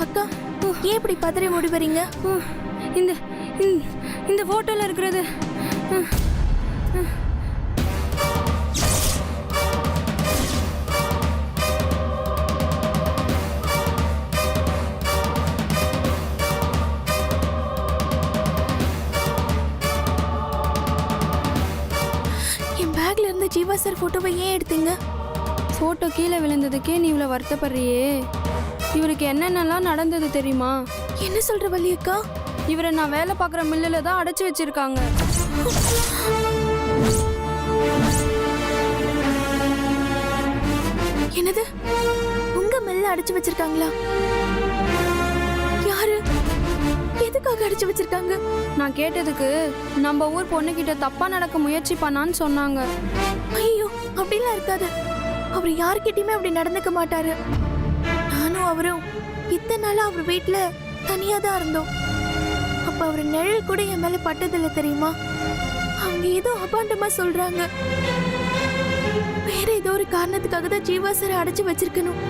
அக்கா ஏன் இப்படி பதறி ஓடி வரீங்க? இந்த இந்த போட்டோல இருக்கிறது என் பேக்ல இருந்த ஜீவா சார் போட்டோவை ஏன் எடுத்தீங்க? போட்டோ கீழே விழுந்ததுக்கே நீ இவ்வளவு வருத்தப்படுறியே. இவருக்கு என்னென்னலாம் நடந்தது தெரியுமா? என்ன சொல்ற வள்ளி அக்கா? இவரை நான் வேலை பார்க்குற மில்லில் தான் அடைச்சி வச்சிருக்காங்க. என்னது? உங்க மில்ல அடைச்சு வச்சிருக்காங்களா? யாரு? எதுக்காக அடைச்சு வச்சிருக்காங்க? நான் கேட்டதுக்கு நம்ம ஊர் பொண்ணுகிட்ட தப்பா நடக்க முயற்சி பண்ணான்னு சொன்னாங்க. ஐயோ அப்படிலாம் இருக்காது. அவர் யாருக்கிட்டயுமே அப்படி நடந்துக்க மாட்டாரு. நானும் அவரும் இத்தனை நாளா அவர் வீட்டுல தனியா தான் இருந்தோம். அப்ப அவர் நிழல் கூட என் மேல பட்டதில்லை தெரியுமா? அவங்க ஏதோ அபாண்டமா சொல்றாங்க. வேற ஏதோ ஒரு காரணத்துக்காக தான் ஜீவா சார் அடைச்சு வச்சிருக்கணும்.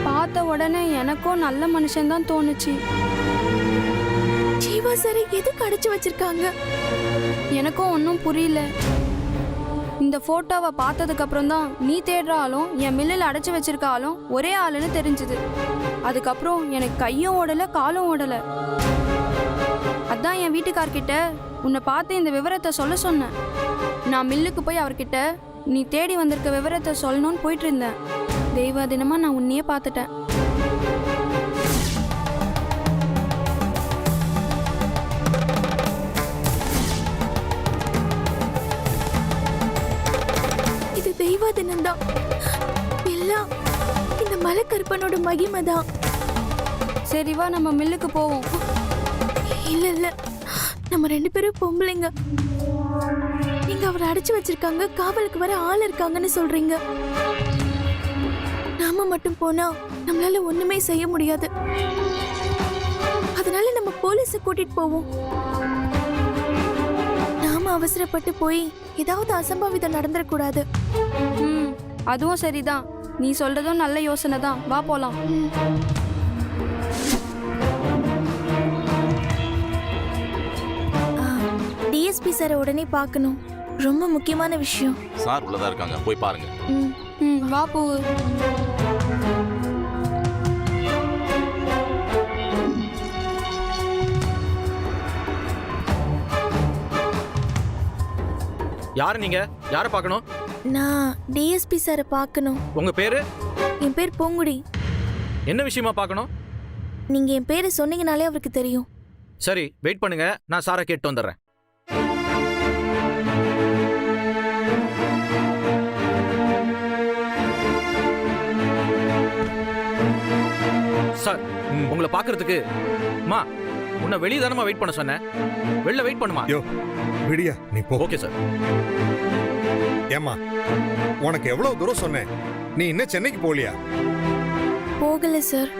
பார்த்த உடனே எனக்கும் நல்ல மனுஷன் தான் தோணுச்சு. ஜீவா சாரை எதுக்கு அடைச்சு வச்சிருக்காங்க? எனக்கும் ஒன்றும் புரியல. இந்த போட்டோவை பார்த்ததுக்கு அப்புறம் தான் நீ தேடுற ஆளும் என் மில்லில் அடைச்சி வச்சிருக்க ஆளும் ஒரே ஆளுன்னு தெரிஞ்சுது. அதுக்கப்புறம் எனக்கு கையும் ஓடலை காலும் ஓடலை. அதான் என் வீட்டுக்கார்கிட்ட உன்னை பார்த்து இந்த விவரத்தை சொல்ல சொன்னேன். நான் மில்லுக்கு போய் அவர்கிட்ட நீ தேடி வந்திருக்க விவரத்தை சொல்லணும்னு போயிட்டு இருந்தேன். தெய்வ தினமா நான் உன்னையே பார்த்துட்டேன். தெய்வ தினம்தான். எல்லாம் இந்த மலைக்கருப்பனோட மகிமை தான். சரி வா நம்ம மில்லுக்கு போவோம். இல்ல இல்ல, நம்ம 2 பேரும் பொம்பளைங்க. நீங்க அவரை அடைச்சு வச்சிருக்காங்க, காவலுக்கு வர ஆள் இருக்காங்கன்னு சொல்றீங்க. நாம மட்டும் போனா நம்மளால ஒண்ணுமே செய்ய முடியாது. அதனால நம்ம போலீஸை கூட்டிட்டு போவோம். நாம அவசரப்பட்டு போய் ஏதாவது அசம்பாவிதம் நடந்துடக்கூடாது. அதுவும் சரிதான். நீ சொல்றதும் நல்ல யோசனை தான். வா போலாம். டிஎஸ்பி சாரை உடனே பார்க்கணும். ரொம்ப முக்கியமான விஷயம். சார் உள்ளதா இருக்காங்க, போய் பாருங்க. வா பூ. யாரு நீங்க? யாரை பார்க்கணும்? நான் டிஎஸ்பி சாரை பார்க்கணும். உங்க பேரு? என் பேர் பூங்குடி. என்ன விஷயமா பார்க்கணும்? நீங்க என் பேரை சொன்னீங்கனாலே அவருக்கு தெரியும். சரி, வெயிட் பண்ணுங்க, நான் சாரை கேட்டு வந்துடுறேன். சார், உங்களை பார்க்கறதுக்கு மா உன்னை வெளியே தானமா வெயிட் பண்ண சொன்னேன். வெளில வெயிட் பண்ணுமா? யோ விடியா, நீ போ. Okay sir. ஏமா, உனக்கு எவ்வளவு தூரம் சொன்னேன், நீ இன்னும் சென்னைக்கு போகலையா? போகல சார்.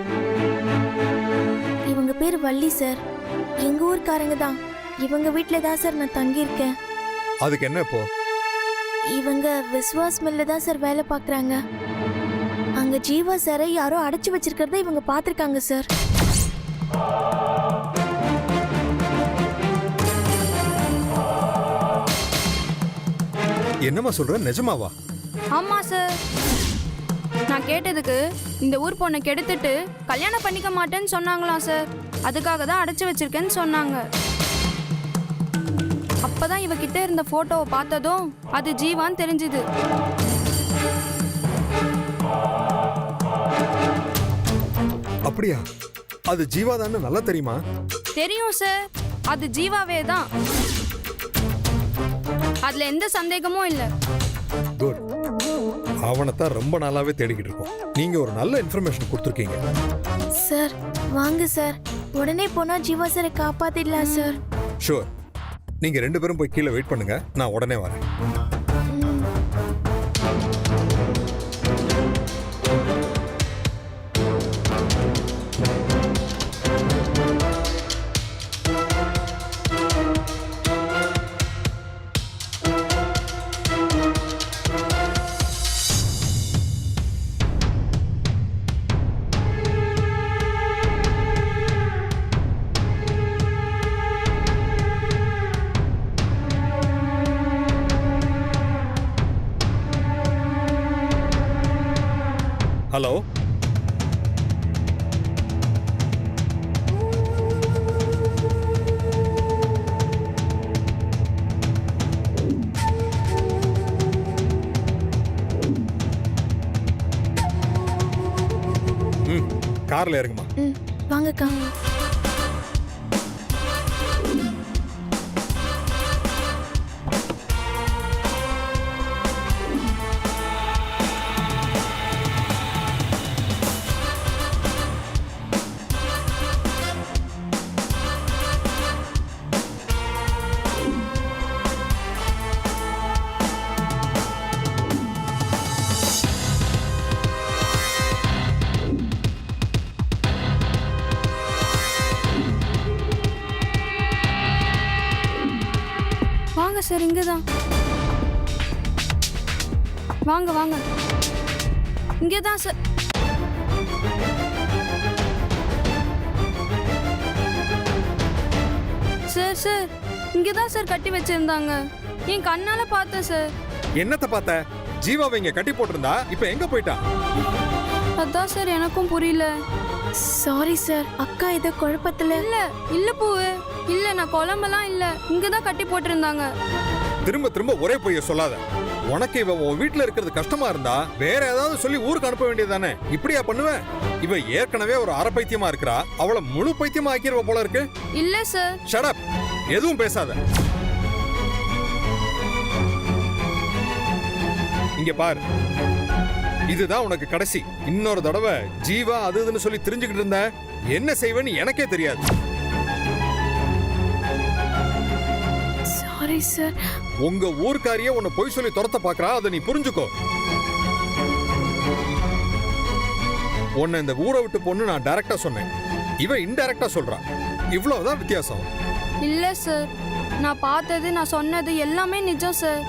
இவங்க பேர் வள்ளி சார். எங்க ஊர்க்காரங்க தான். இவங்க வீட்ல தான் சார் நான் தங்கியிருக்கேன். அதுக்கு என்ன இப்போ? இவங்க விஸ்வாஸ் மில்ல தான் சார் வேலை பார்க்குறாங்க. அங்க ஜீவா சாரை யாரோ அடைச்சு வச்சிருக்கிறத இவங்க பார்த்துருக்காங்க சார். என்னம்மா சொல்ற? நிஜமாவா? ஆமா சார். நான் கேட்டதுக்கு இந்த ஊர் பொண்ணை கெடுத்துட்டு கல்யாணம் பண்ணிக்க மாட்டேன்னு சொன்னாங்களாம் சார். அதுக்காக தான் அடைச்சு வச்சிருக்கேன்னு சொன்னாங்க. அப்பதான் இவகிட்ட இருந்த போட்டோவை பார்த்ததும் அது ஜீவான்னு தெரிஞ்சுது. அப்படியா? அது ஜீவாதான்னு நல்லா தெரியுமா? தெரியும் சார், அது ஜீவாவே தான். அதுல எந்த சந்தேகமும் இல்ல. குட். அவனைத்தான் ரொம்ப நாளாவே தேடிக்கிட்டு இருக்கோம். நீங்க ஒரு நல்ல இன்ஃபர்மேஷன் கொடுத்துருக்கீங்க சார். வாங்க சார், உடனே போனா ஜீவா சாரை காப்பாத்திடலாம் சார். ஷூர். நீங்க 2 பேரும் போய் கீழே வெயிட் பண்ணுங்க, நான் உடனே வரேன். ஹலோ, கார்ல இறங்குமா. ம் வாங்கக்கா. வாங்க சார், இங்கே தான். வாங்க வாங்க, இங்கே தான் சார். சார் சார், இங்கே தான் சார் கட்டி வச்சிருந்தாங்க. என் கண்ணால பார்த்தேன் சார். என்னத்த பார்த்த? ஜீவாவை இங்க கட்டி போட்டிருந்தா இப்ப எங்க போயிட்டா? அதான் சார் எனக்கும் புரியல. சாரி சார், அக்கா ஏதோ குழப்பத்துல. இல்ல இல்ல பூவு, இல்ல நான் குழம்பெல்லாம் இல்ல, இங்கே தான் கட்டி போட்டிருந்தாங்க. திரும்ப திரும்ப ஒரே பொய்ய சொல்லாத. உனக்கு இவ உன் வீட்டுல இருக்கிறது கஷ்டமா இருந்தா வேற ஏதாவது சொல்லி ஊருக்கு அனுப்ப வேண்டியதானே? இப்படியா பண்ணுவேன்? இவ ஏற்கனவே ஒரு அரை பைத்தியமா இருக்கிறா, அவளை முழு பைத்தியமா ஆக்கிடுவ போல இருக்கு. இல்ல சார். ஷட் அப், எதுவும் பேசாத. இங்க பாரு, இதுதான் உனக்கு கடைசி. இன்னொரு தடவை ஜீவா அது இதுன்னு சொல்லி தெரிஞ்சுக்கிட்டு இருந்த என்ன செய்வேன்னு எனக்கே தெரியாது. Sorry sir. உங்க ஊர்க்காரியே உன்னை பொய் சொல்லி துரத்த பாக்குறா, அதை நீ புரிஞ்சுக்கோ. உன்னை இந்த ஊரை விட்டு பொண்ணு நான் டைரக்டா சொன்னேன், இவ இன்டைரக்டா சொல்றா. இவ்வளவுதான் வித்தியாசம். இல்ல சார், நான் பார்த்தது நான் சொன்னது எல்லாமே நிஜம் சார்.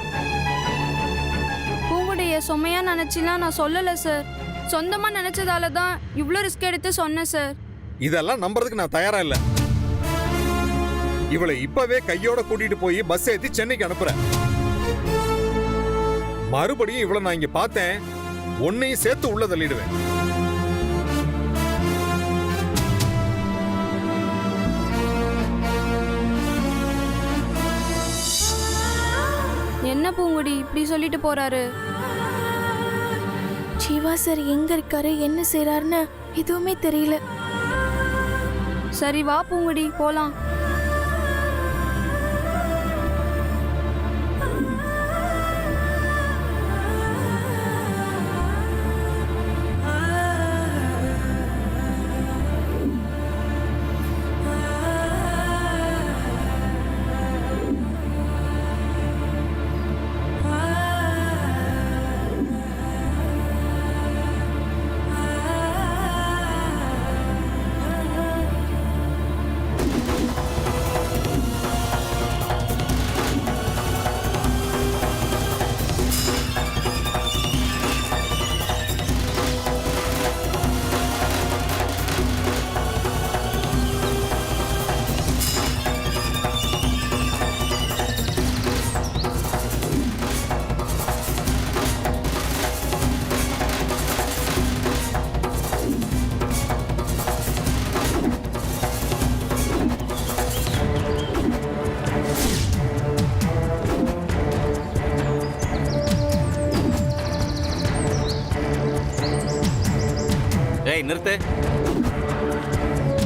பூங்குடைய சுமையா நினைச்சுலாம் நான் சொல்லல சார். சொந்தமா நினைச்சதால தான் இவ்ளோ ரிஸ்க் எடுத்து சொன்னேன் சார். இதெல்லாம் நம்புறதுக்கு நான் தயாரா இல்ல. இவளை இப்பவே கையோட கூட்டிட்டு போய் பஸ் ஏத்தி சென்னைக்கு அனுப்புறேன். மறுபடியும் இவளை நான் இங்க பார்த்தேன், உன்னையும் சேர்த்து உள்ள தள்ளிடுவேன். என்ன பூங்குடி இப்படி சொல்லிட்டு போறாரு? ஜீவா சார் எங்க இருக்காரு, என்ன செய்றாருன்னு எதுவுமே தெரியல. சரி வா பூங்குடி போலாம். ஏய் நிறுத்து,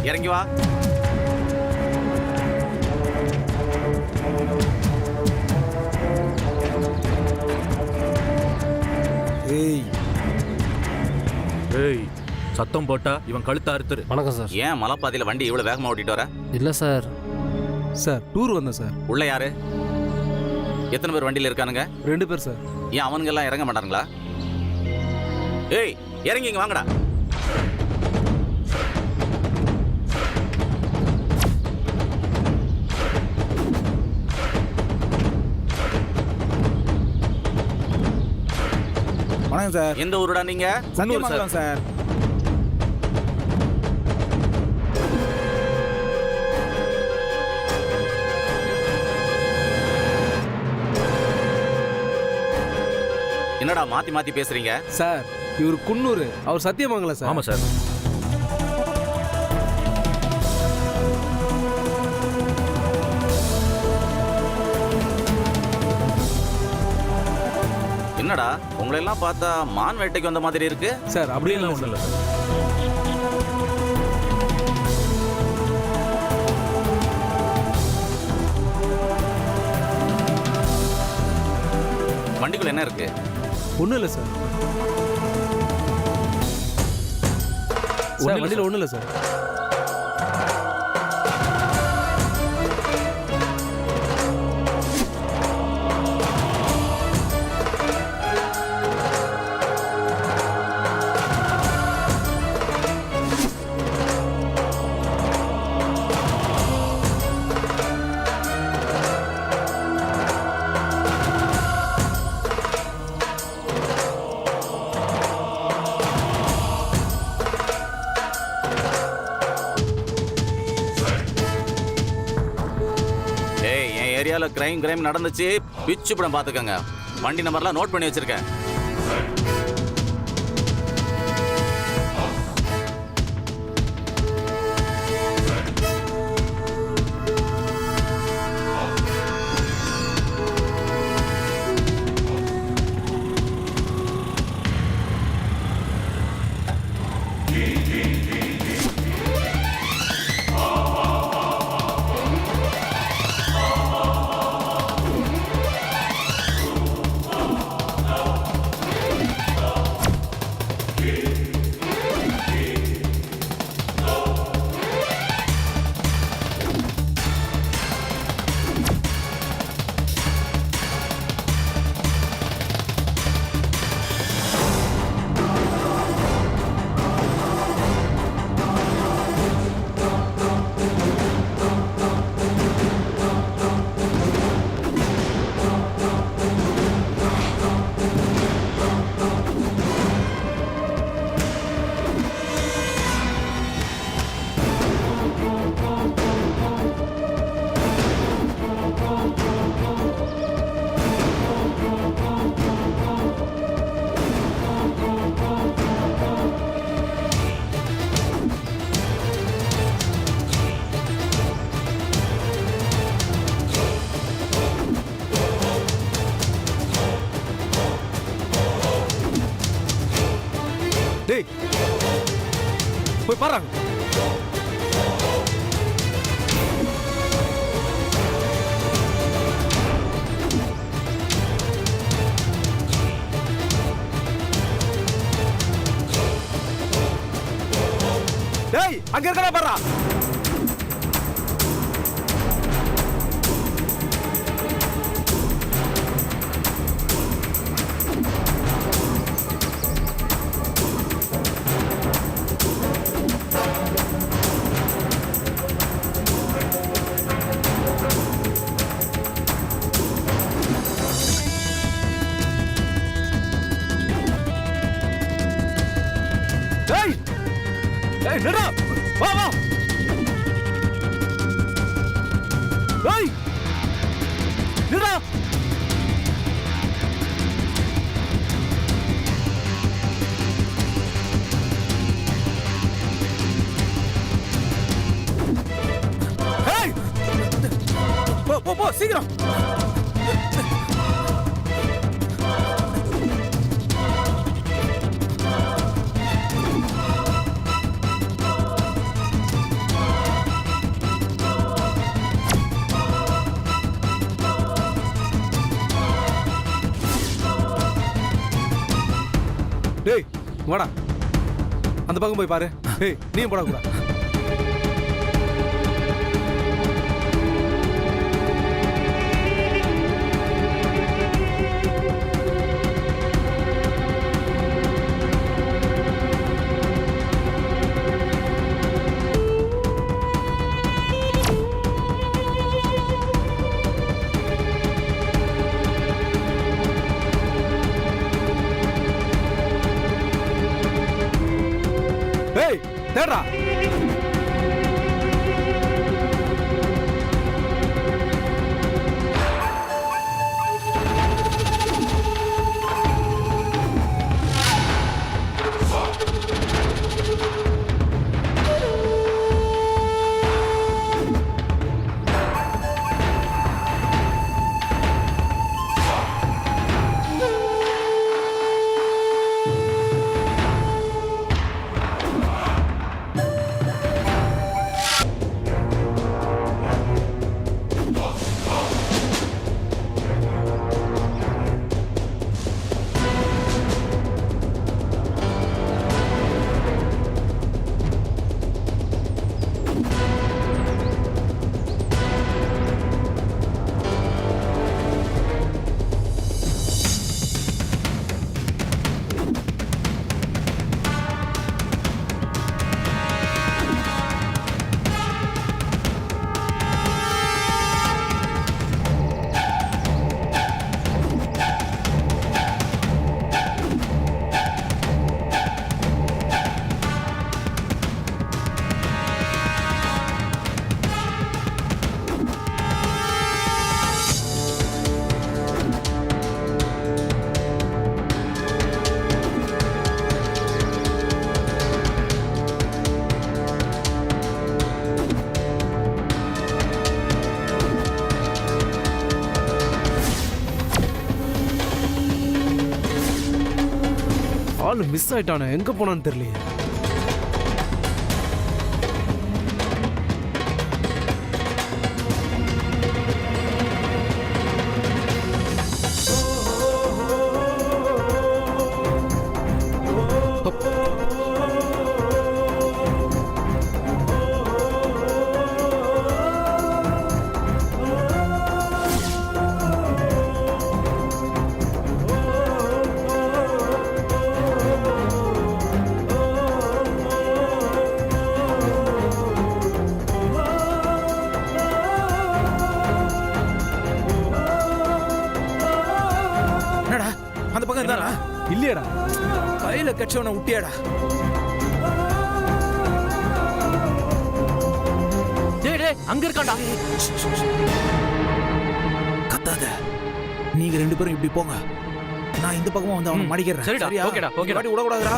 இறங்கி வா. ஏய் ஏய், சத்தம் போட்டா இவன் கழுத்த அறுத்துரு. வணக்கம் சார். ஏன் மலைப்பாதையில வண்டி இவ்வளவு வேகமா ஓட்டிட்டு வர? இல்லை சார், சார் டூர் வந்தேன் சார். உள்ள யாரு? எத்தனை பேர் வண்டியில இருக்கானுங்க? 2 பேர் சார். ஏன் அவனுங்க எல்லாம் இறங்க மாட்டாங்களா? ஏய் இறங்கி இங்க வாங்கடா. வணக்கம் சார். எந்த ஊருடா நீங்க? சத்தியமங்கலம் சார். என்னடா மாத்தி மாத்தி பேசுறீங்க? சார் இவர் குன்னூர், அவர் சத்தியமங்கலம் சார். ஆமா சார். என்னடா உங்களை எல்லாம் பார்த்தா மான் வேட்டைக்கு வந்த மாதிரி இருக்கு. சார் அப்படியெல்லாம் ஒன்றும் இல்லை சார். வண்டிக்குள்ள என்ன இருக்கு? ஒன்றும் இல்லை சார். சார் வண்டியில் ஒன்றும் இல்லை சார். ஏய், என் ஏரியால கிரைம் நடந்துச்சு. பிச்சு படம் பாத்துக்கங்க. வண்டி நம்பர்லாம் நோட் பண்ணி வச்சிருக்கேன். டேய் போய் பாருங்க. டேய் அங்க இருக்கடா பாறா. டேய் டேய் நிடா வா வா. டேய் நிடா. டேய் போ போ போ சீக்கிரம். டேய் வாடா அந்த பக்கம் போய் பாரு. டேய் நீயும் போடா கூட. டேய் தேடுறா. ஆளு மிஸ் ஆயிட்டானே, எங்க போனான்னு தெரியலையே. என்னடா அந்த பக்கம் இருந்தாரா? இல்லையடா. கையில கட்சவனை விட்டியாடா? டேய் டேய் அங்க இருக்கான்டா. கத்தாத. நீங்க 2 பேரும் இப்படி போங்க, நான் இந்த பக்கமா வந்து அவனை மடிக்கிறேன். சரிடா, ஓகேடா, ஓகேடா. வாட்டி விடக்கூடாதுடா.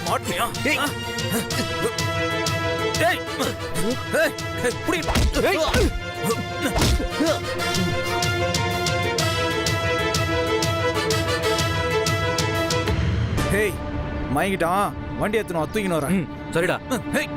மாட்டியா? டேய் டேய் ஏய் புடி. ஹேய் மயங்கிட்டான், வண்டி எடுத்துன்னு தூக்கின்னு வரேன். சரிடா. Hey!